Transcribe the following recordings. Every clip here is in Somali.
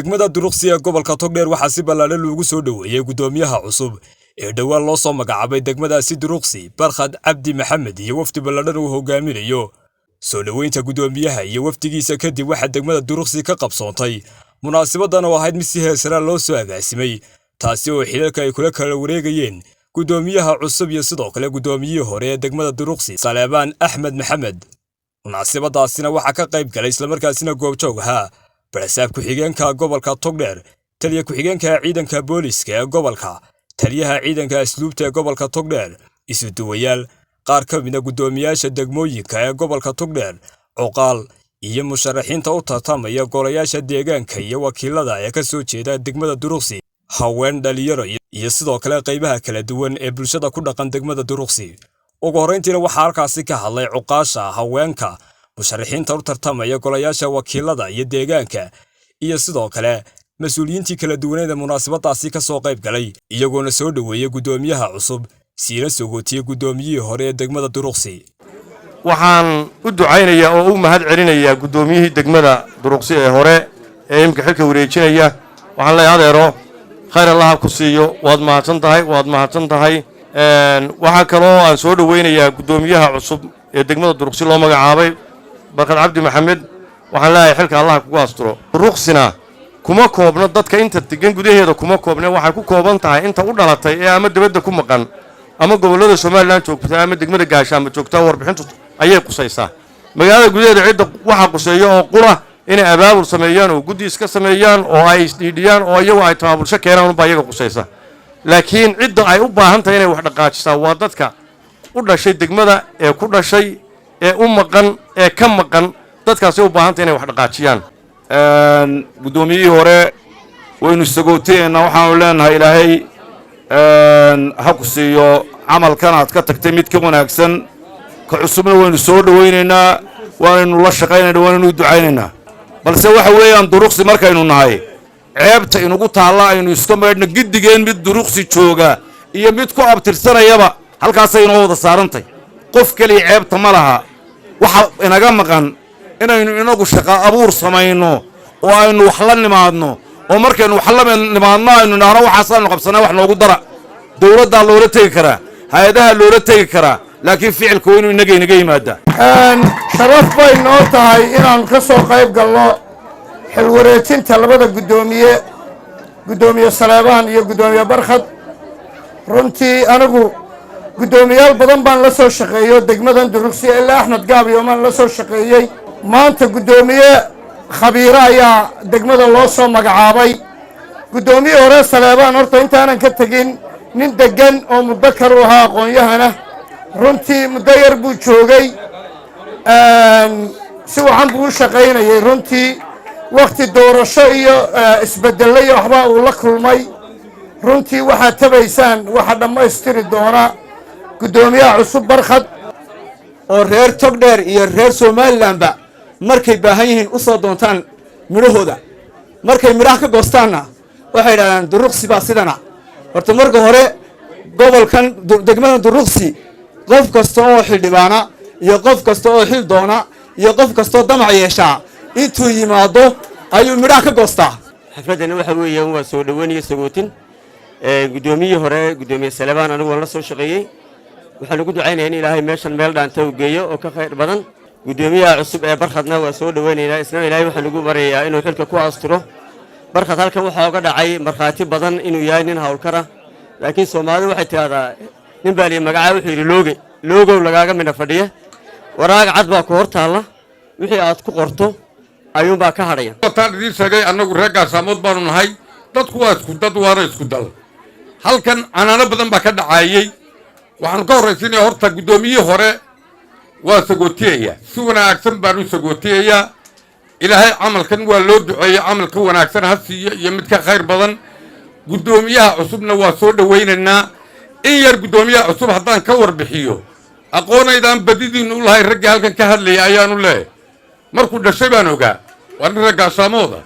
degmada Duruqsi ee gobolka Togdheer waxaa si ballaaran loogu soo dhaweeyay gudoomiyaha cusub ee dhawaan loo soo magacaabay degmadaasi Duruqsi Barkhad Cabdi Maxamed iyo wafdi ballaaran uu hogaaminayo soo dhaweynta gudoomiyaha iyo wafdigiisa kadib waxa degmada Duruqsi ka qabsoontay munaasabadana oo ahayd mid si heesara loo soo agaasimay taasi oo xilalka ay kala wareegayeen gudoomiyaha cusub iyo sidoo kale gudoomiyihii hore ee degmada Duruqsi Saleebaan Axmed Maxamed munaasabadaasina waxa ka qayb galay isla markaasina goobjoog ahaa barasaab ku-xigeenka gobolka Togdheer taliye ku-xigeenka ciidanka booliska ee gobolka taliyaha ciidanka asluubta ee gobolka Togdheer isu duwayaal qaar ka mid ah gudoomiyaasha degmooyinka ee gobolka Togdheer oqaal iyo musharaxiinta u tartamaya golayaasha deegaanka iyo wakiilada ee ka soo jeeda degmada Duruqsi haween dhalinyaro iyo sidoo kale qaybaha kala duwan ee bulshada ku dhaqan degmada Duruqsi ugu horeyntiina waxa halkaasi ka hadlay cuqaasha haweenka musharaxiinta u tartamaya golayaasha wakiilada iyo deegaanka iyo sidoo kale mas'uuliyiintii kala duwaneed ee munaasabadaasi ka soo qayb galay iyagoona soo dhaweeyay gudoomiyaha cusub siina sogootiyay gudoomiyihii hore ee degmada Duruqsi waxaan u ducaynayaa oo u mahad celinayaa gudoomiyihii degmada Duruqsi ee hore ee imka xilka wareejinaya waxaan leeyahay adeero khayr Allah ku siiyo waad mahadsan tahay waxa kale oo aan soo dhaweynayaa gudoomiyaha cusub ee degmada Duruqsi loo magacaabay Barkhad Cabdi Maxamed waxaan leeyahay xilka Allah kugu asturo Duruqsina kuma koobna dadka inta degan gudaheeda kuma koobna waxay ku kooban tahay inta u dhalatay ee ama dibadda ku maqan ama gobolada Soomaaliland joogta ama degmada Gaashaamo joogta warbixintu ayay qusaysaa magaalada gudaheeda cid waxa quseeyo oo qura inay abaabul sameeyaan oo guddi iska sameeyaan oo ay isdhiidhiyaan oo iyagu ay tabaabulsho keenaan u baayaga qusaysa laakiin cidda ay u baahan tahay inay wax dhaqaajisaa waa dadka u dhashay degmada ee ku dhashay ee u maqan ee ka maqan dadkaas ay u baahan tahay inay wax dhaqaajiyaan gudoomiyihii hore waynu sagooteena waxaanu leenahay ilaahay ha ku siiyo camalkan aad ka tagtay mid ka wanaagsan ka cusubna waynu soo dhawaynaynaa waanaynu la shaqaynaynaa waanaynu u ducaynaynaa balse waxa weeyaan Duruqsi markaynu nahay ceebta inugu taalla aynu iska maydhna giddigeen mid Duruqsi jooga iyo mid ku abtirsanayaba halkaasay inoo wada saarantay qof kaliya ceebta ma laha waxa inaga maqan inaynu inagu shaqo abuur samayno oo aynu wax la nimaadno oo markaynu wax la nimaadno aynu nahno waxaasaan qabsanaa wax noogu dara dawladda loola tagi karaa hay'adaha loola tagi karaa laakiin ficilku inuu inaga yimaada sharaf bay noo tahay inaan ka soo qayb galno xil wareejinta labada gudoomiye Saleebaan iyo gudoomiye Barkhad runtii anigu gudoomiyaal badan baan la soo shaqeeyo degmadan Duruqsi ilaa Axmed Gaabiyo maan la soo shaqeeyay maanta gudoomiye khabiir ayaa degmada loo soo magacaabay gudoomiye hore Saleebaan horta intaanan ka tagin nin degan oo mudakar u ahaa aqoon-yahana runtii muddo yar buu joogay si waxan buu u shaqaynayay runtii waqti doorasho iyo isbedelo iyo waxba uu la kulmay runtii waxaad tabaysaan waxa dhammaystiri doona gudoomiyaha cusub Barkhad oo reer Togdheer iyo reer Somalilandba markay baahan yihiin u soo doontaan midhahooda markay midhaha ka goostaanna waxay yidhahdaan Duruqsi baa sidana horta marka hore gobolkan degmada Duruqsi qof kasta oo xildhibaana iyo qof kasta oo xil doona iyo qof kasta oo damac yeesha intuu yimaado ayuu midhaha ka goostaa xafladana waxa weeyaan waa soo dhaweynaya sagootin gudoomiyihii hore gudoomiye Saleebaan anigu waan la soo shaqeeyay waxaan ugu ducaynayaa in Ilaahay meeshan meel dhaanta u geeyo oo ka khayr badan gudoomiyaha cusub ee Barkhadna waa soo dhaweynaynaa isna Ilaahay waxaan ugu baryayaa inuu xilka ku asturo Barkhad halkan waxa uga dhacay markhaati badan inuu yahay nin hawlkara laakiin Soomaalidu waxay tiraahdaa nin baa magaca wuxuu yiri loogow lagaaga midna fadhiya waraaq cad baa ku hortaala wixii aad ku qorto ayuun baa ka hadhaya taan idin sheegay annagu reer Gaashaamo baanu nahay dadku waa isku dad waana isku dal halkan canaano badan baa ka dhacayay waxaan ka horeysiinayaa horta gudoomiyihii hore waa sagootiyaya si wanaagsan baan u sagootiyaya ilaahay camalkan waa loo duceeyay camalka wanaagsan ha siiyo iyo mid ka khayr badan gudoomiyaha cusubna waa soo dhaweynaynaa in yar gudoomiyaha cusub haddaan ka warbixiyo aqoonaydaan badidiinu u lahay raggii halkan ka hadlayay ayaanu leeyahay markuu dhashay baan ogaa waa nin reer Gaashaamooda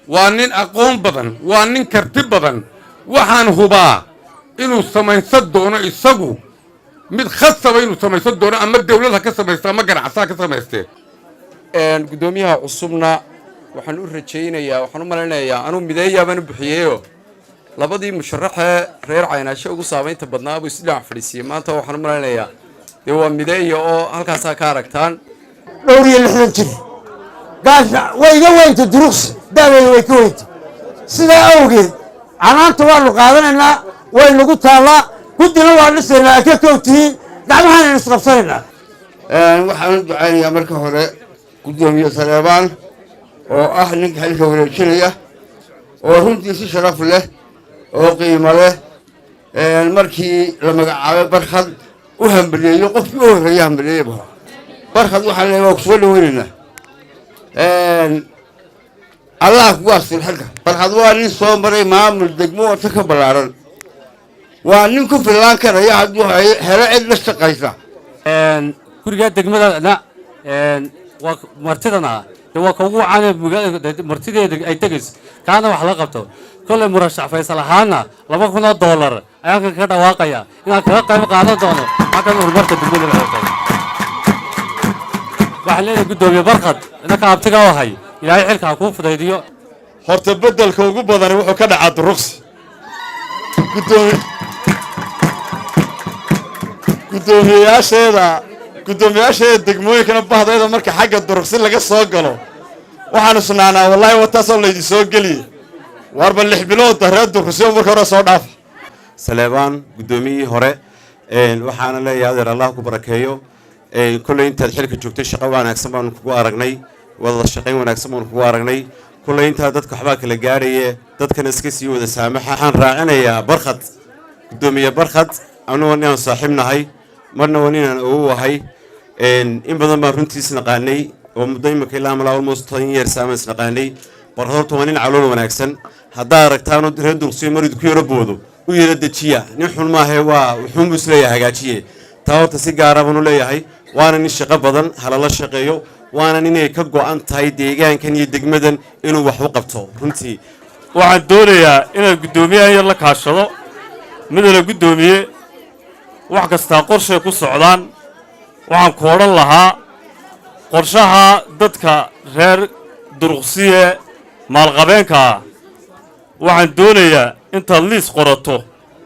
waa nin aqoon badan waa nin karti badan waxaan hubaa inuu samaysan doono isagu mid khasaba inuu samaysan doono ama dawladda ka samaysta ama ganacsaha ka samaystee gudoomiyaha cusubna waxaan u rajaynayaa waxaan u malaynayaa anuu mideeyaabaan u bixiyeyo labadii musharaxee reer Caynaasho ugu saameynta badnaa buu isdhinac fadhiisiyay maanta waxaan u malaynayaa dee waa mideeya oo halkaasaa ka aragtaan dhowr iyo 60 jir gaasha way iga weynta duruqsi daaweey way ka weynta sidaa awgeed canaanta waanu qaadanaynaa way nagu taallaa guddina waa dhisaynaa ka kowtihiin gacmahaan isqabsanaynaa waxaan u ducaynayaa marka hore gudoomiye Saleebaan oo ah ninka xilka wareejinaya oo runtii si sharaf leh oo qiimo leh markii la magacaabay Barkhad u hambaliyeeyo qofkii u horeeyay hambaliyeeyay Barkhad waxaan leeyahay ku soo dhaweynaa Allah ku waasir xilka Barkhad waa nin soo maray maamul degmo oo ka balaaran waa nin ku filaan karaya hadduu helo cid la shaqaysa guriga degmadana waa martidana waa ka ugu caan martideeda ay tagayso kaana wax la qabto kole murashax Faysal ahaana $2,000 ayaan ka dhawaaqaya inaan ka qayb qaadan doono halkan horumarka degmada waxay leedahay gudoomiye Barkhad inaka abtiga wahay ilaahay xilka ku fudaydiyo horta bedelka ugu badan wuxuu ka dhacaa duruqsi gudoomiyaasheeda degmooyinkana bahdayda marka xagga duruqsi laga soo galo waxaan isnaanaa wallahi wataasoo laydi soo geliye warba 6 bilood reer duruqsi marka hore soo dhaaf Saleebaan gudoomiyihii hore waxaana leeyahay adeer Allah ku barakeeyo kulay intaad xilka joogtay shaqo wanaagsan baan kugu aragnay wada shaqayn wanaagsan baan kugu aragnay kulay intaad dadka waxba kala gaarayay dadkana iska sii wada saamaxa waxaan raacinayaa Barkhad gudoomiye Barkhad anuu inaan saaxiibnahay marna wanina oo wahay in badan baan runtiis naqaanay oo muddo imika ilaa malaa almost 10 years aan naqaanay Barkhad waa nin calool wanaagsan hadaa aragtaan reer duqsi marid ku yara boodo u yara dajiya nin xun ma ahay waa wuxuu musleeyahay hagaajiye taawta si gaar ah banu leeyahay waana nin shaqo badan halala shaqeeyo waana inay ka go'an tahay deegaankan iyo degmadan inuu wax u qabto runtii waxaan doonayaa inaan gudoomiyaha yar la kaashado midna gudoomiye wax kasta qorshe ku socdaan waxaan ku oran lahaa qorshaha dadka reer duruqsiye maalqabeenka waxaan doonayaa intaad liis qorato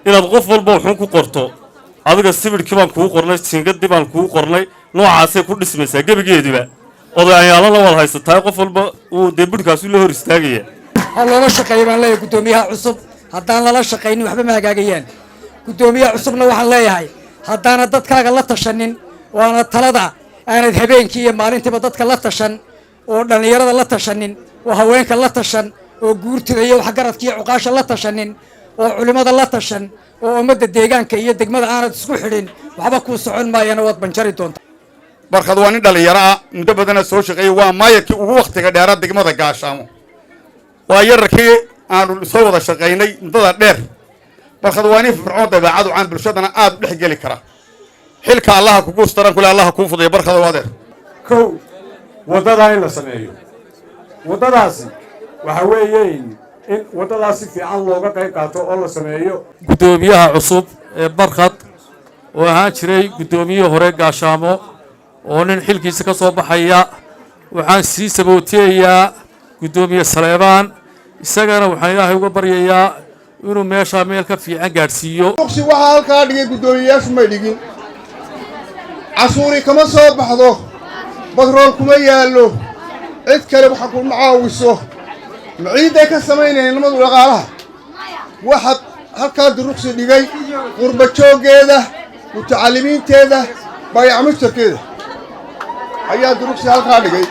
inaad qof walba wuxuu ku qorto adiga sawirkii baan kugu qornay singadii baan kugu qornay noocaasay ku dhismaysaa gebigeediba odayaalo la wada haysataa qof walba uu deebudkaas u la hor istaagaya lala shaqeeyo baan leeyahay gudoomiyaha cusub haddaan lala shaqaynin waxba ma hagaagayaan gudoomiyaha cusubna waxaan leeyahay haddaana dadkaaga la tashanin waana talada aanad habeenkii iyo maalintiiba dadka la tashan oo dhallinyarada la tashanin oo haweenka la tashan oo guurtida iyo waxgaradka iyo cuqaasha la tashanin oo culimada la tashan oo ummadda deegaanka iyo degmada aanad isku xidhin waxba kuu socon maayana waad banjari doontaa Barkhad waa nin dhalinyaro ah muddo badan soo shaqeeyay waa maayarkii ugu waqtiga dheeraad degmada Gaashaamo waa yarkii aanu soo wada shaqeynay muddada dheer Barkhad waa nin fircoon dabeecad aan bulshadana aad u dhexgeli kara xilka Allah kugu staran kula Allah ku fuday Barkhad waa adeer kow wadada in la sameeyo wadadaasi waxa weeyeen in wadadaasi fiican looga qayb qaato oo la sameeyo gudoomiyaha cusub ee Barkhad oo ahaan jiray gudoomiyihii hore Gaashaamo oo nin xilkiisa ka soo baxaya waxaan sii sabootiyayaa gudoomiye Saleebaan isagana waxaan Ilaahay uga baryayaa inuu meesha meel ka fiican gaarsiiyo duqsi waxa halka dhigay gudoomiyaashu ma dhigin casuuri kama soo baxdo badrool kuma yaalo cid kale waxa ku macaawiso maciiday ka sameynayeen nimadu dhaqaalaha waxaad halkaa duruqsi dhigay qurba joogeeda mutacalimiinteeda bayac mushtarkeeda ayaa duruqsi halkaa dhigay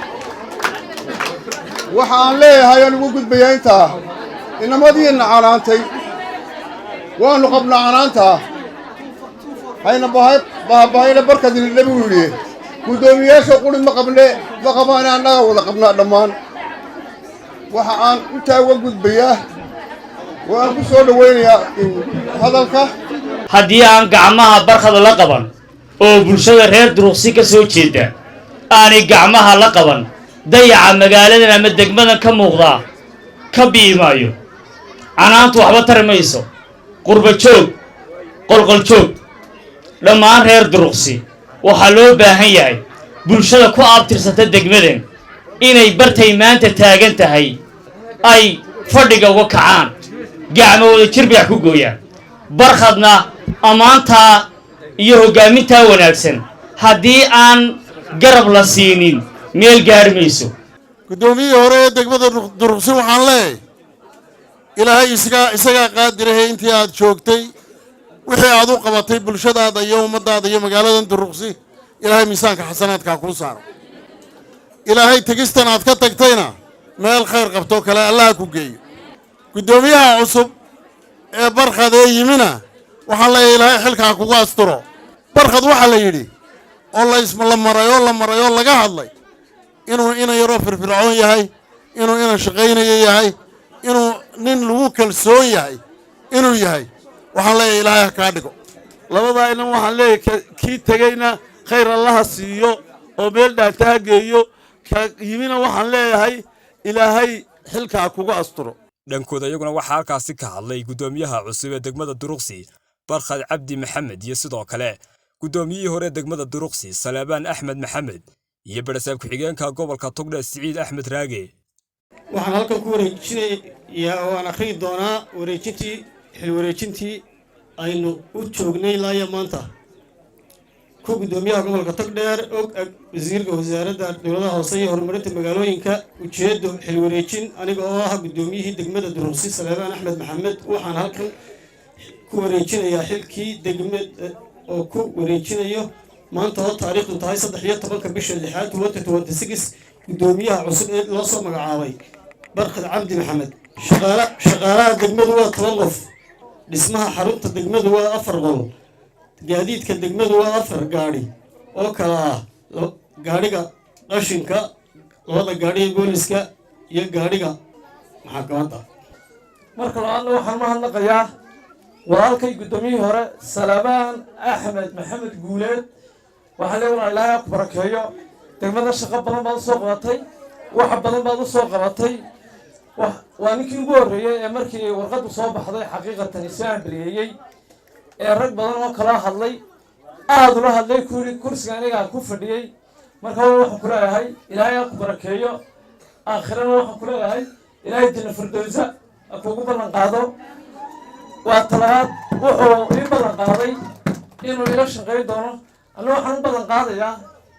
waxa aan leeyahay aan ugu gudbayaa intaa inamadiina canaantay waanu qabnaa canaantaa hayna bahayna barkadina dhabi yidhi gudoomiyaasha quri ma qabaan annaga wada qabnaa dhammaan waxa aan intaa uga gudbayaa waan ku soo dhawaynayaa hadalka haddii aan gacmaha Barkhad la qaban oo bulshada reer duruqsi ka soo jeeda aanay gacmaha la qaban dayaca magaaladan ama degmadan ka muuqda ka biimaayo canaantu waxba tarmayso qurba joog qolqol joog dhammaan reer duruqsi waxa loo baahan yahay bulshada ku abtirsata degmadan inay bartay maanta taagan tahay ay fadhiga uga kacaan gacmahooda jirbiyax ku gooyaan barkhadna ammaantaa iyo hoggaamintaa wanaagsan haddii aan garab la siinin meel gaari mayso guddoomiyihii hore ee degmada duruqsi waxaan leeyahay ilaahay isagaa qaadirahay intii aad joogtay wixii aad u qabatay bulshadaada iyo ummaddaada iyo magaaladan duruqsi ilaahay miisaanka xasanaadkaa kuu saaro ilaahay tegistan aad ka tagtayna meel khayr qabtoo kale allaha ku geeyo guddoomiyaha cusub ee barkhad ee yimina waxaan leeyahay ilaahay xilkaa kugu asturo barkhad waxaa la yidhi oo la maray oo laga hadlay inuu ina yaroo firfircoon yahay inuu ina shaqaynayo yahay inuu nin lagu kalsoon yahay inuu yahay waxaan leeyahay ilaahay ha kaa dhigo labadaa inan waxaan leeyahay kii tegeyna khayr allaha siiyo oo meel dhaanta ha geeyo ka yimina waxaan leeyahay ilaahay xilkaa kugu asturo dhankooda iyaguna waxaa halkaasi ka hadlay guddoomiyaha cusub ee degmada duruqsi barkhad cabdi maxamed iyo sidoo kale guddoomiyihii hore degmada duruqsi Salebaan Axmed Maxamed iyo barasaab ku-xigeenka gobolka Togdheer Siciid Axmed Raage waxaan halkan ku wareejinayaa oo aan akhriyi doonaa xil wareejintii aynu u joognay laaya maanta ku guddoomiyaha gobolka Togdheer og wasiirka wasaaradda dowladaha hoose iyo horumarinta magaalooyinka ujeedo xil wareejin aniga oo ah guddoomiyihii degmada duruqsi Salebaan Axmed Maxamed waxaan halkan ku wareejinayaa xilkii degmada oo ku wareejinayo maanta oo taariikhdu tahay 13 bisha 6 2026 guddoomiyaha cusub ee loo soo magacaabay barkhad cabdi maxamed shaqaalaha degmadu waa 10 qof dhismaha xarunta degmadu waa 4 qol gaadiidka degmadu waa 4 gaari oo kala ah gaariga qashinka labada gaariga booliska iyo gaariga maxkamadda marka labaadna waxaan mahadnaqayaa walaalkay guddoomiyihii hore Salebaan Axmed Maxamed Guuleed waxaa leeyahay ilaahay ku barakeeyo degmada shaqo badan baad soo qabatay wax badan baad u soo qabatay waa ninkii ugu horreeyay ee markii warqadu soo baxday xaqiiqatan isaan bariyay ee rag badan oo kala hadlay aad ula hadlay kursiga aniga ku fadhiyay marka waxaan ku leeyahay ilaahay ku barakeeyo aakhirana waxaan ku leeyahay ilaahay janna firdawsa kuugu ballan qaado waa talaad wuxuu ii ballan qaaday inuu ila shaqayn doono anna waxaan u ballan qaadayaa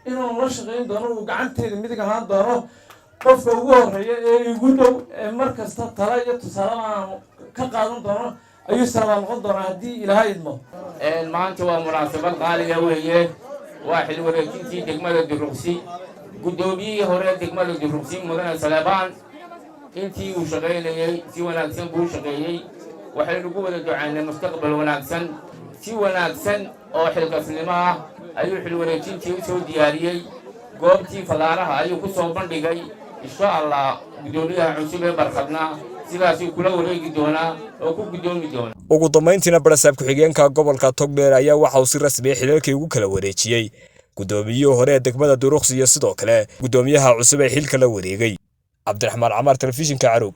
inuu la shaqayn doono uu gacanteeda midig ahaan doono qofka ugu horreeya ee igu dhow ee mar kasta tala iyo tusaale aan ka qaadan doono ayuu sabab noqon doonaa haddii ilaahay idmo maanta waa munaasabad qaaliga weeye waa xil wareejintii degmada duruqsi guddoomiyihii hore degmada duruqsi mudane Salebaan intii uu shaqaynayay si wanaagsan buu shaqeeyay waxaynu ugu wada ducaynay mustaqbal wanaagsan si wanaagsan oo xilkasnimo ah ayuu xil wareejintii u soo diyaariyey goobtii falaaraha ayuu ku soo bandhigay insha Allah guddoomiyaha cusub ee barkhadna sidaasuu kula wareegi doonaa oo ku guddoomi doonaa ugu dambeyntiina barasaab ku-xigeenka gobolka Togdheer ayaa waxa uu si rasmi ah xilkii ugu kala wareejiyay guddoomiyihii hore ee degmada duruqsi iyo sidoo kale guddoomiyaha cusub ee xilka la wareegay Cabdiraxmaan Camar telefishinka Caruug